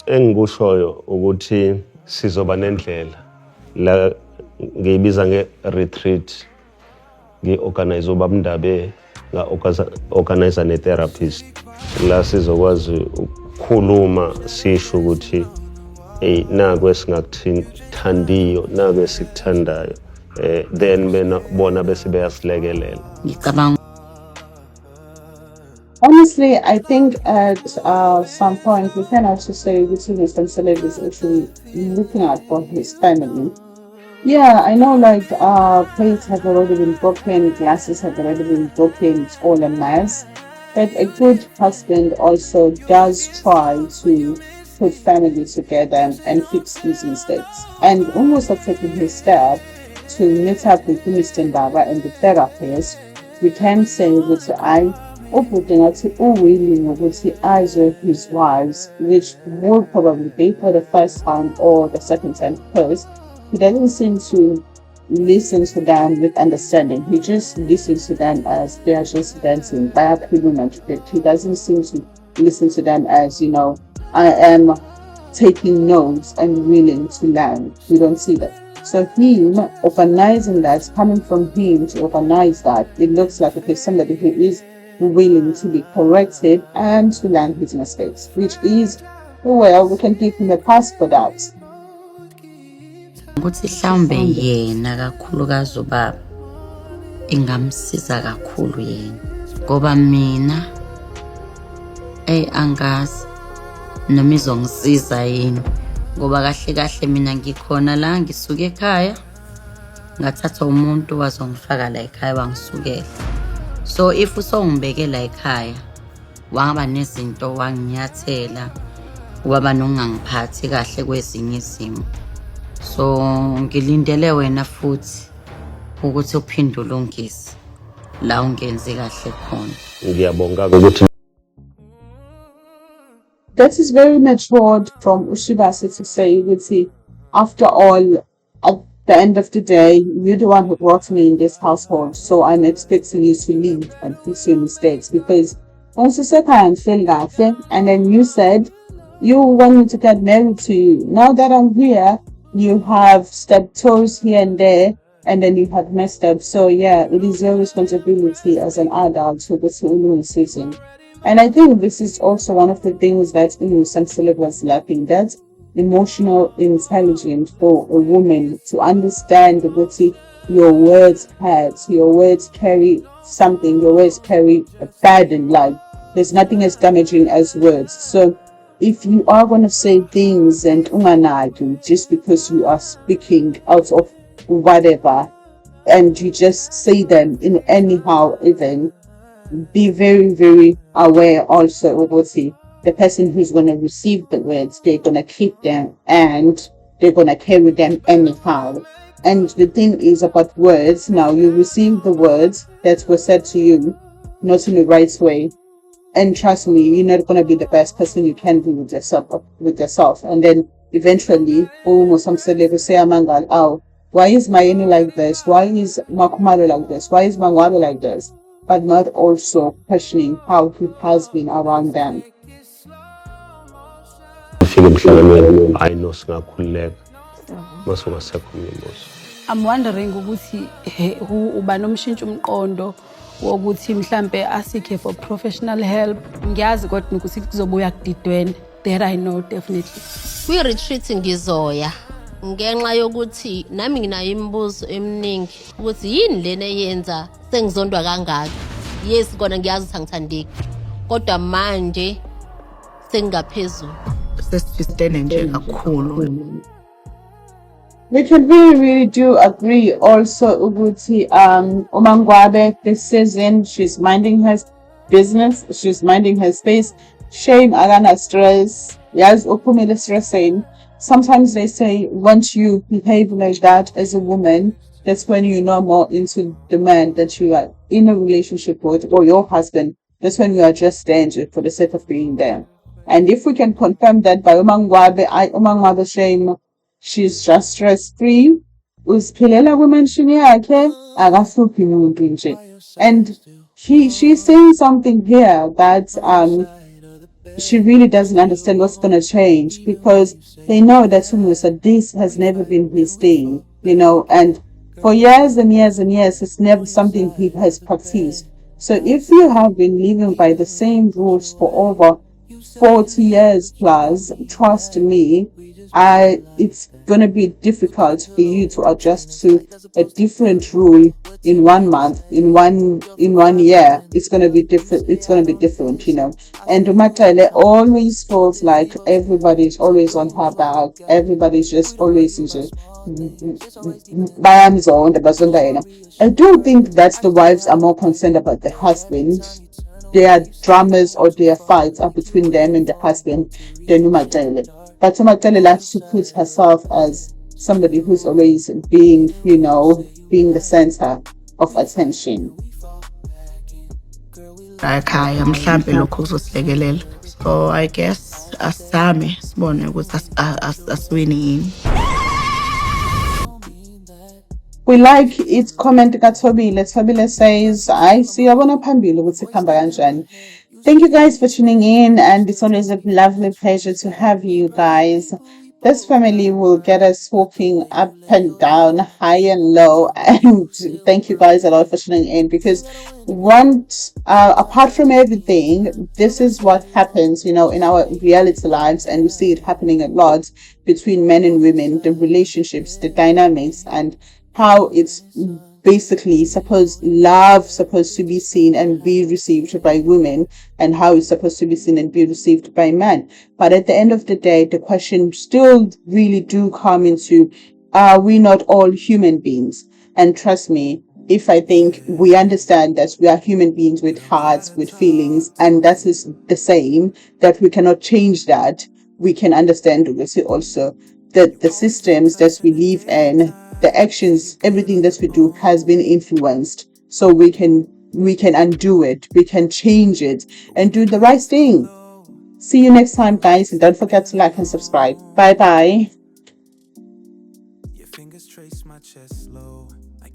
engikushoyo ukuthi sizoba nendlela la ngiyibiza nge-retreat ngi-organize ubab'Ndabe nga-organize ne-therapist la sizokwazi ukukhuluma sisho ukuthi naku esingakuthandiyo naku esikuthandayo then bona bese beyasilekelela. Honestly, I think at some point we can also say that Mr. Celeb is actually looking out for his family. Yeah, I know like plates have already been broken, glasses have already been broken, it's all a mess. But a good husband also does try to put family together and fix these mistakes. And almost have taken his step to meet up with Mr. Ndaba and the therapist, we can say that willing ukuthi aze his wives, which will probably be for the first time or the second time, because he doesn't seem to listen to them with understanding. He just listens to them as they are just dancing by a pilgrimage. He doesn't seem to listen to them as, you know, I am taking notes and willing to learn. We don't see that. So him organizing that, coming from him to organize that, it looks like if somebody who is willing to be corrected and to learn his mistakes, which is, well, we can give him a pass for that. Ukuthi mhlawumbe yena kakhulukazi ubaba ingamsiza kakhulu yena ngoba mina angazi noma izongisiza yini ngoba kahle kahle mina ngikhona la ngisuka ekhaya ngathatha umuntu wazongifaka la ekhaya wangisukela. So if usongibekela ekhaya wangaba nezinto wanginyathela waba nongangiphathi kahle kwezinye izimo. So ngilindele wena futhi ukuthi uphinde ulungise la ungenzi kahle khona. Ngiyabonga ukuthi that is very matured from Ushibase to say ukuthi after all, at the end of the day, you're the one who brought me in this household, so I'm expecting you to lead and fix your mistakes, because once you said I am feeling after, and then you said you want me to get married to you. Now that I'm here, you have stepped toes here and there, and then you have messed up. So yeah, it is your responsibility as an adult to go through season. And I think this is also one of the things that Samsele was lacking, that emotional intelligence for a woman to understand that your words hurt, your words carry something, your words carry a burden. Like there's nothing as damaging as words. So if you are going to say things and umanadu just because you are speaking out of whatever, and you just say them in anyhow, even be very, very aware also of the person who's going to receive the words, they're going to keep them and they're going to carry them anyhow. And the thing is about words, now you receive the words that were said to you, not in the right way. And trust me, you're not going to be the best person you can be with yourself. And then eventually, some celebrities say, oh, why is Mayeni like this? Why is Makumalo like this? Why is Mangwabe like this? But not also questioning how he has been around them. I'm wondering ukuthi uba nomshintsho umqondo wokuthi mhlambe asikhe for professional help. Ngiyazi kodwa ukuthi kuzobuya kudidwene. There I know definitely. We retreat ngizoya ngenxa yokuthi nami nginayo imibuzo eminingi ukuthi yini lena eyenza sengizondwa kangaka. Yes kona ngiyazi ukuthi angithandeki kodwa manje sengaphezulu. Sesistene nje kakhulu. We can really do agree also ukuthi Umangwabe this season she's minding her business, she's minding her space. Shame agana stress. Yes, uphumile stressing. Sometimes they say once you behave like that as a woman, that's when you know more into the man that you are in a relationship with or your husband. That's when you are just there for the sake of being there. And if we can confirm that by Umangwabe Shame, she's just stress-free. Uziphilela kumenshini yakhe akahluphi umuntu nje. And she's saying something here that she really doesn't understand what's going to change, because they know that this has never been his thing, and for years and years and years, it's never something he has practiced. So if you have been living by the same rules for over 40 years plus, trust me, it's going to be difficult for you to adjust to a different rule in 1 month, in one year. It's going to be different. And Umatele always feels like everybody's always on her back. Everybody's just always I do think that the wives are more concerned about the husband. Their dramas or their fights are between them and the husband than Umatele. But Umatele likes to put herself as somebody who's always being the center of attention. Ekhaya mhlambe lokho kuzosilekelela. So I guess asame sibone ukuthi asiwini yini. We like it. Comment Tobile. Tobile says, I see yabona phambili ukuthi khamba kanjani. Thank you guys for tuning in, and it's always a lovely pleasure to have you guys. This family will get us walking up and down, high and low, and thank you guys a lot for tuning in, because apart from everything, this is what happens, in our reality lives, and we see it happening a lot between men and women, the relationships, the dynamics, and how it's basically supposed to be seen and be received by women, and how it's supposed to be seen and be received by men. But at the end of the day, the question still really do come into, are we not all human beings? And trust me, if I think we understand that we are human beings with hearts, with feelings, and that is the same, that we cannot change that, we can understand also that the systems that we live in, the actions, everything that we do has been influenced. So we can undo it, we can change it, and do the right thing. See you next time, guys, and don't forget to like and subscribe. Bye bye.